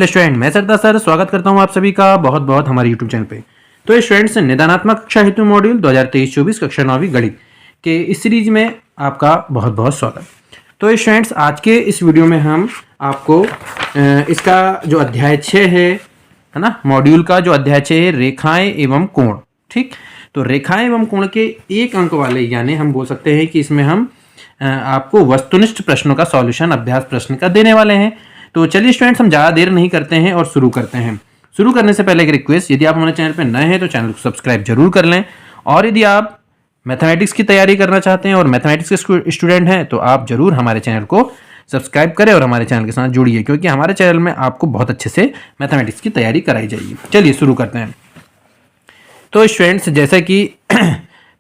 Student, मैं सरदार sir स्वागत करता हूं आप सभी का बहुत बहुत हमारे यूट्यूब चैनल पे। तो स्टूडेंट्स, निदानात्मक कक्षा हेतु मॉड्यूल 2023-24 कक्षा 9वीं गणित के इस सीरीज में आपका बहुत बहुत स्वागत। तो स्टूडेंट्स, आज के इस वीडियो में हम आपको इसका जो अध्याय 6 है ना, मॉड्यूल का जो अध्याय 6 है रेखाएं एवं कोण। ठीक, तो रेखाएं एवं कोण के 1 अंक वाले, यानी हम बोल सकते हैं कि इसमें हम आपको वस्तुनिष्ठ प्रश्नों का सॉल्यूशन अभ्यास प्रश्न का देने वाले हैं। तो चलिए स्टूडेंट्स, हम ज़्यादा देर नहीं करते हैं और शुरू करते हैं। शुरू करने से पहले एक रिक्वेस्ट, यदि आप हमारे चैनल पर नए हैं तो चैनल को सब्सक्राइब जरूर कर लें, और यदि आप मैथमेटिक्स की तैयारी करना चाहते हैं और मैथमेटिक्स के स्टूडेंट हैं तो आप जरूर हमारे चैनल को सब्सक्राइब करें और हमारे चैनल के साथ जुड़िए, क्योंकि हमारे चैनल में आपको बहुत अच्छे से मैथमेटिक्स की तैयारी कराई जाएगी। चलिए शुरू करते हैं। तो स्टूडेंट्स, जैसे कि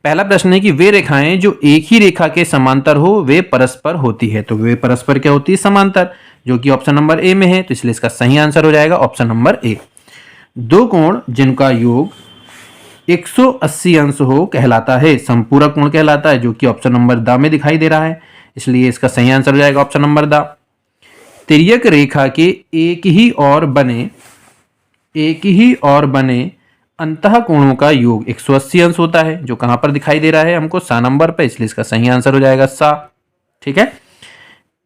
पहला प्रश्न है कि वे रेखाएं जो एक ही रेखा के समांतर हो वे परस्पर होती है। तो वे परस्पर क्या होती है? समांतर, जो कि ऑप्शन नंबर ए में है। तो इसलिए इसका सही आंसर हो जाएगा ऑप्शन नंबर ए। दो कोण जिनका योग 180 अंश हो कहलाता है संपूरक कोण कहलाता है, जो कि ऑप्शन नंबर द में दिखाई दे रहा है। इसलिए इसका सही आंसर हो जाएगा ऑप्शन नंबर द। तिर्यक रेखा के एक ही और बने अंतः कोणों का योग 180 अंश होता है, जो कहां पर दिखाई दे रहा है हमको? सा नंबर पे। इसलिए इसका सही आंसर हो जाएगा सा। ठीक है।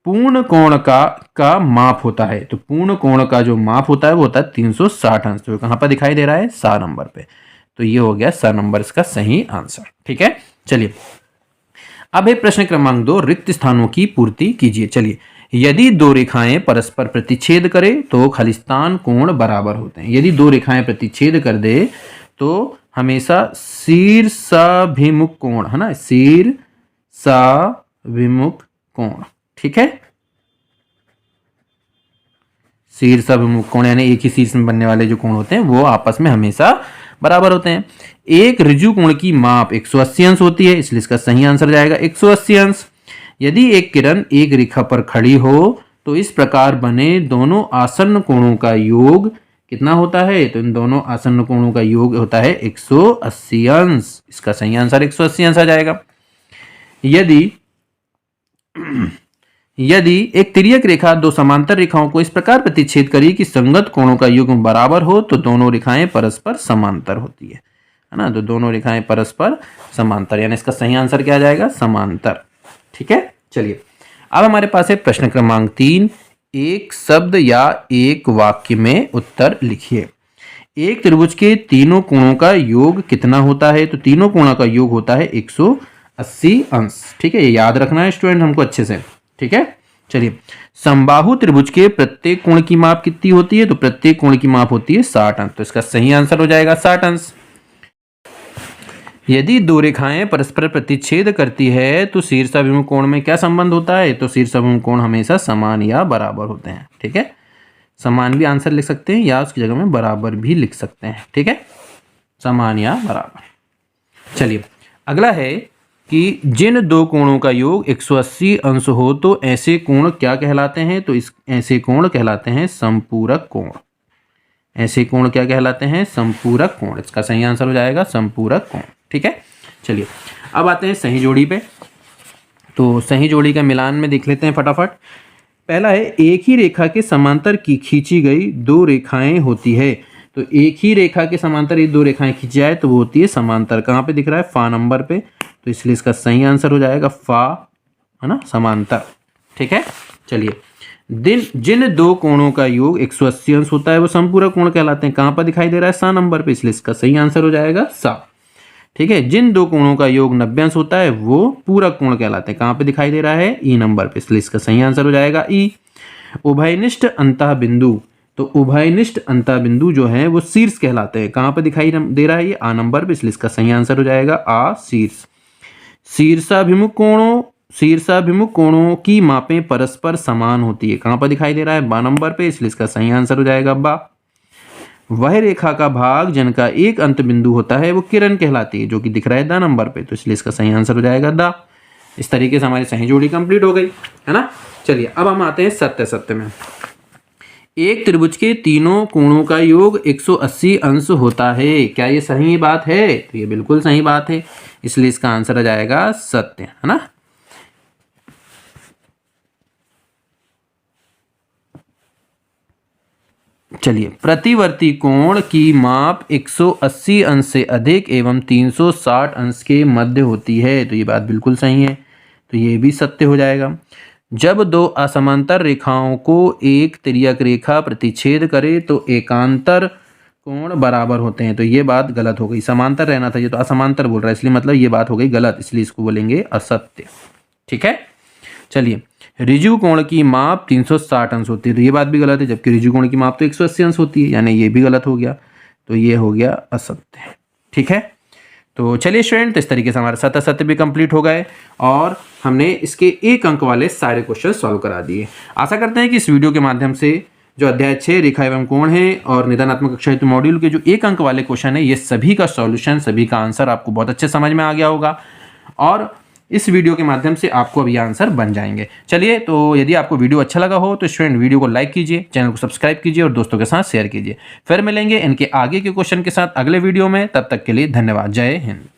पूर्ण कोण का माप होता है, तो पूर्ण कोण का जो माप होता है वो होता है 360 अंश, जो कहां पर दिखाई दे रहा है? सा नंबर पे। तो ये हो गया सा नंबर इसका सही आंसर। ठीक है, चलिए अब है प्रश्न क्रमांक 2, रिक्त स्थानों की पूर्ति कीजिए। चलिए, यदि दो रेखाएं परस्पर प्रतिच्छेद करें तो खलिस्तान कोण बराबर होते हैं। यदि दो रेखाएं प्रतिच्छेद कर दे तो हमेशा शीर्षाभिमुख कोण, है ना, शीर्षाभिमुख कोण। ठीक है, शीर्षाभिमुख कोण यानी एक ही शीर्ष में बनने वाले जो कोण होते हैं वो आपस में हमेशा बराबर होते हैं। एक ऋजु कोण की माप 180 अंश होती है, इसलिए इसका सही आंसर जाएगा 180 अंश। यदि एक किरण एक रेखा पर खड़ी हो तो इस प्रकार बने दोनों आसन्न कोणों का योग कितना होता है? तो इन दोनों आसन्न कोणों का योग होता है 180 अंश। इसका सही आंसर 180 अंश आ जाएगा। यदि एक तिर्यक रेखा दो समांतर रेखाओं को इस प्रकार प्रतिच्छेद करे कि संगत कोणों का योग बराबर हो तो दोनों रेखाएं परस्पर समांतर होती है ना। तो दोनों रेखाएं परस्पर समांतर, यानी इसका सही आंसर क्या आ जाएगा? समांतर। ठीक है, चलिए अब हमारे पास है प्रश्न क्रमांक 3, एक शब्द या एक वाक्य में उत्तर लिखिए। एक त्रिभुज के तीनों कोणों का योग कितना होता है? तो तीनों कोणों का योग होता है 180 अंश। ठीक है, ये याद रखना है स्टूडेंट हमको अच्छे से। ठीक है, चलिए समबाहु त्रिभुज के प्रत्येक कोण की माप कितनी होती है? तो प्रत्येक कोण की माप होती है 60 अंश। तो इसका सही आंसर हो जाएगा 60 अंश। यदि दो रेखाएं परस्पर प्रतिच्छेद करती है तो शीर्षाभिमुख कोण में क्या संबंध होता है? तो शीर्षाभिमुख कोण हमेशा समान या बराबर होते हैं। ठीक है, समान भी आंसर लिख सकते हैं या उसकी जगह में बराबर भी लिख सकते हैं। ठीक है, समान या बराबर। चलिए अगला है कि जिन दो कोणों का योग 180 अंश हो तो ऐसे कोण क्या कहलाते हैं? तो ऐसे कोण कहलाते हैं संपूरक कोण। ऐसे कोण क्या कहलाते हैं? संपूरक कोण। इसका सही आंसर हो जाएगा संपूरक कोण। ठीक है, चलिए अब आते हैं सही जोड़ी पे। तो सही जोड़ी का मिलान में देख लेते हैं फटाफट। पहला है एक ही रेखा के समांतर की खींची गई दो रेखाएं होती है। तो एक ही रेखा के समांतर ये दो रेखाएं खींची जाए तो वो होती है समांतर। कहाँ पे दिख रहा है? फा नंबर पे। तो इसलिए इसका सही आंसर हो जाएगा फा, है ना, समांतर। ठीक है, चलिए जिन दो कोणों का योग 180 अंश होता है वो संपूरक कोण कहलाते हैं। कहां पर दिखाई दे रहा है? सा नंबर पे। इसलिए इसका सही आंसर हो जाएगा सा। ठीक है, जिन दो कोणों का योग 90 अंश होता है वो पूरक कोण कहलाते हैं। कहां पे दिखाई दे रहा है? ई नंबर पे। इसलिए इसका सही आंसर हो जाएगा ई। उभयनिष्ठ अंतः बिंदु, तो उभयनिष्ठ अंतः बिंदु जो है वो शीर्ष कहलाते हैं। कहां पे दिखाई दे रहा है? ये आ नंबर पे। इसलिए इसका सही आंसर हो जाएगा आ, शीर्ष। शीर्षाभिमुख कोणों की मापें परस्पर समान होती है। कहां पर दिखाई दे रहा है? बा नंबर पे। इसलिए इसका सही आंसर हो जाएगा बा। वह रेखा का भाग जिनका एक अंत बिंदु होता है वो किरण कहलाती है, जो कि दिख रहा है दा नंबर पे। तो इसलिए इसका सही आंसर हो जाएगा दा। इस तरीके से हमारी सही जोड़ी कंप्लीट हो गई, है ना। चलिए अब हम आते हैं सत्य में। एक त्रिभुज के तीनों कोणों का योग 180 अंश होता है। क्या ये सही बात है? तो ये बिल्कुल सही बात है। इसलिए इसका आंसर आ जाएगा सत्य, है ना। चलिए, प्रतिवर्ती कोण की माप 180 अंश से अधिक एवं 360 अंश के मध्य होती है। तो ये बात बिल्कुल सही है, तो ये भी सत्य हो जाएगा। जब दो असमांतर रेखाओं को एक तिर्यक रेखा प्रतिच्छेद करे तो एकांतर कोण बराबर होते हैं। तो ये बात गलत हो गई, समांतर रहना था, ये तो असमांतर बोल रहा है, इसलिए मतलब ये बात हो गई गलत, इसलिए इसको बोलेंगे असत्य। ठीक है, चलिए, ऋजु कोण की माप 360 अंश होती है। तो ये बात भी गलत है, जबकि ऋजु कोण की माप तो 180 अंश होती है, यानी ये भी गलत हो गया, तो ये हो गया असत्य। ठीक है, तो चलिए स्टूडेंट, तो इस तरीके से हमारे सत्य असत्य भी कंप्लीट हो गए और हमने इसके 1 अंक वाले सारे क्वेश्चन सॉल्व करा दिए। आशा करते हैं कि इस वीडियो के माध्यम से जो अध्याय 6 रेखा एवं कोण है और निदानात्मक कक्षा हेतु मॉड्यूल के जो 1 अंक वाले क्वेश्चन है, ये सभी का सॉल्यूशन, सभी का आंसर आपको बहुत अच्छे समझ में आ गया होगा और इस वीडियो के माध्यम से आपको अभी आंसर बन जाएंगे। चलिए, तो यदि आपको वीडियो अच्छा लगा हो तो स्टूडेंट वीडियो को लाइक कीजिए, चैनल को सब्सक्राइब कीजिए और दोस्तों के साथ शेयर कीजिए। फिर मिलेंगे इनके आगे के क्वेश्चन के साथ अगले वीडियो में, तब तक के लिए धन्यवाद। जय हिंद।